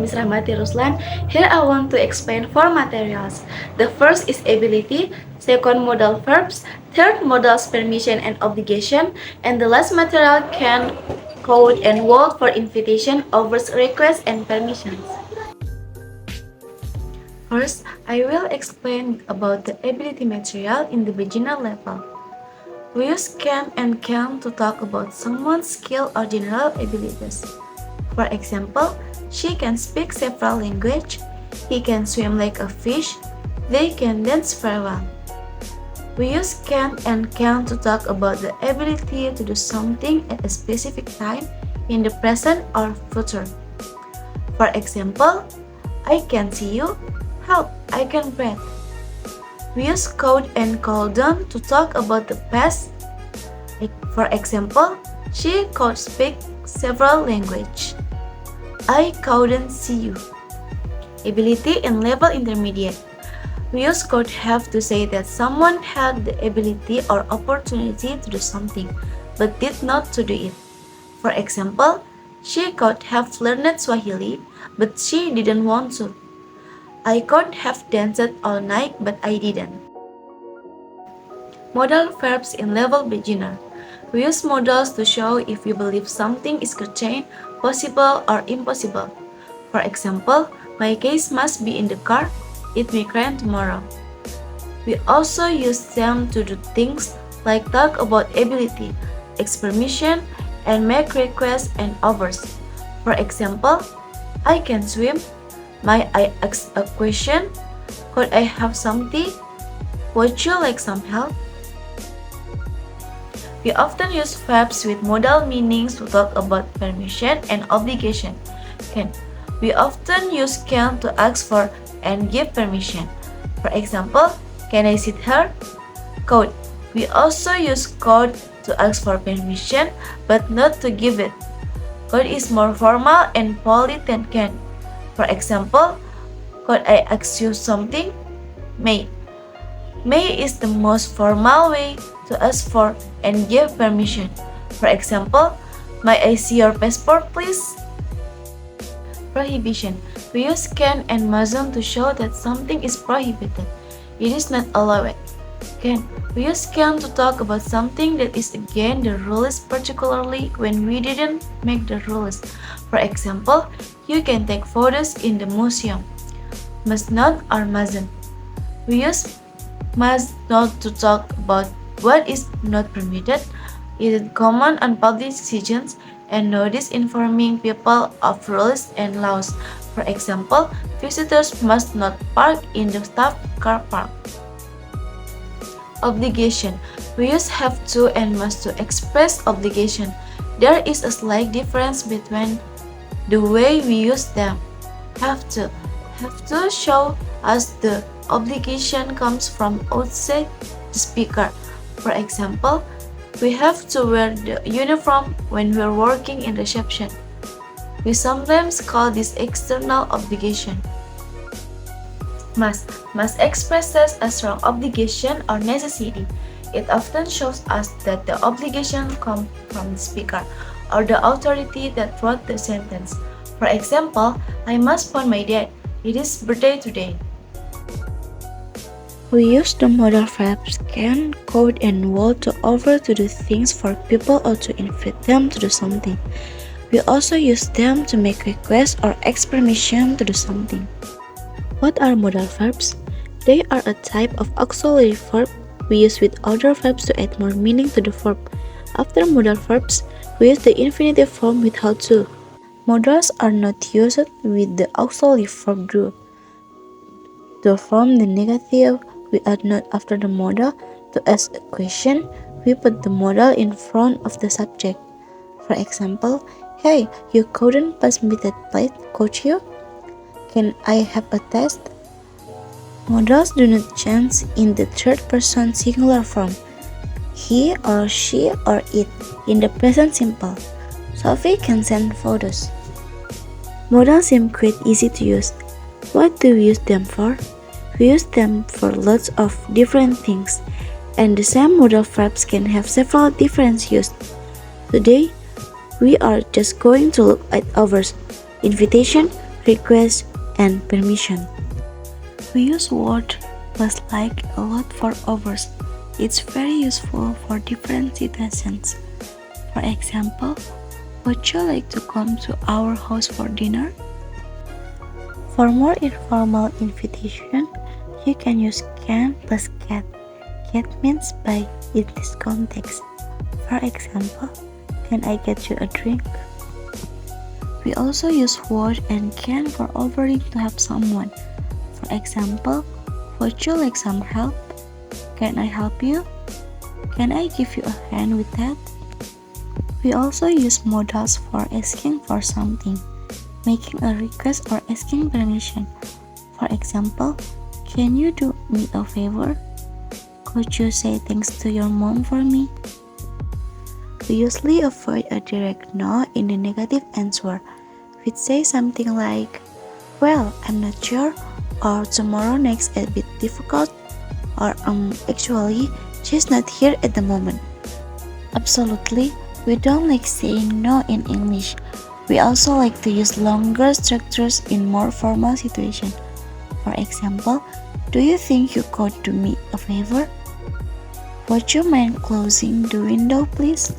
is Rahmati Ruslan. Here I want to explain four materials. The first is ability, second modal verbs, third modals permission and obligation, and the last material can, code, and word for invitation, offers, requests, and permissions. First, I will explain about the ability material in the beginner level. We use can to talk about someone's skill or general abilities. For example, she can speak several languages, he can swim like a fish, they can dance very well. We use can to talk about the ability to do something at a specific time in the present or future. For example, I can see you, help, I can breathe. We use could and couldn't to talk about the past. For example, she could speak several languages. I couldn't see you. Ability in level intermediate. We use could have to say that someone had the ability or opportunity to do something, but did not to do it. For example, she could have learned Swahili, but she didn't want to. I could have danced all night, but I didn't. Modal verbs in level beginner. We use modals to show if we believe something is certain, possible, or impossible. For example, my case must be in the car, it may rain tomorrow. We also use them to do things like talk about ability, ask permission, and make requests and offers. For example, I can swim, might I ask a question, could I have some tea, would you like some help? We often use verbs with modal meanings to talk about permission and obligation. Can. We often use can to ask for and give permission. For example, can I sit here? Could. We also use could to ask for permission but not to give it. Could is more formal and polite than can. For example, could I ask you something? May. May is the most formal way to ask for and give permission. For example, may I see your passport please? Prohibition. We use can and mustn't to show that something is prohibited. It is not allowed. Can. We use can to talk about something that is against the rules, particularly when we didn't make the rules. For example, you can take photos in the museum. Must not or mustn't. We use must not to talk about what is not permitted. It is common on public decisions and notice informing people of rules and laws. For example, visitors must not park in the staff car park. Obligation. We use have to and must to express obligation. There is a slight difference between the way we use them. Have to show us the obligation comes from outside the speaker. For example, we have to wear the uniform when we're working in reception. We sometimes call this external obligation. Must expresses a strong obligation or necessity. It often shows us that the obligation comes from the speaker or the authority that wrote the sentence. For example, I must phone my dad. It is birthday today. We use the modal verbs can, could, and would to offer to do things for people or to invite them to do something. We also use them to make requests or ask permission to do something. What are modal verbs? They are a type of auxiliary verb we use with other verbs to add more meaning to the verb. After modal verbs, we use the infinitive form with how to. Modals are not used with the auxiliary verb do. To form the negative, we add not after the modal. To ask a question, we put the modal in front of the subject. For example, hey, you couldn't pass me that plate, could you? Can I have a test? Modals do not change in the third person singular form. He or she or it in the present simple. Sophie can send photos. Modals seem quite easy to use. What do we use them for? We use them for lots of different things, and the same modal verbs can have several different uses. Today, we are just going to look at ours: invitation, request, and permission. We use word plus like a lot for others. It's very useful for different situations. For example, would you like to come to our house for dinner? For more informal invitation, you can use can plus get. Get means buy in this context. For example, can I get you a drink? We also use would and can for offering to help someone. For example, would you like some help? Can I help you? Can I give you a hand with that? We also use modals for asking for something, making a request or asking permission. For example, can you do me a favor? Could you say thanks to your mom for me? We usually avoid a direct no in the negative answer. We'd say something like, well, I'm not sure, or tomorrow next a bit difficult, or actually, she's not here at the moment. Absolutely, we don't like saying no in English. We also like to use longer structures in more formal situations. For example, do you think you could do me a favor? Would you mind closing the window, please?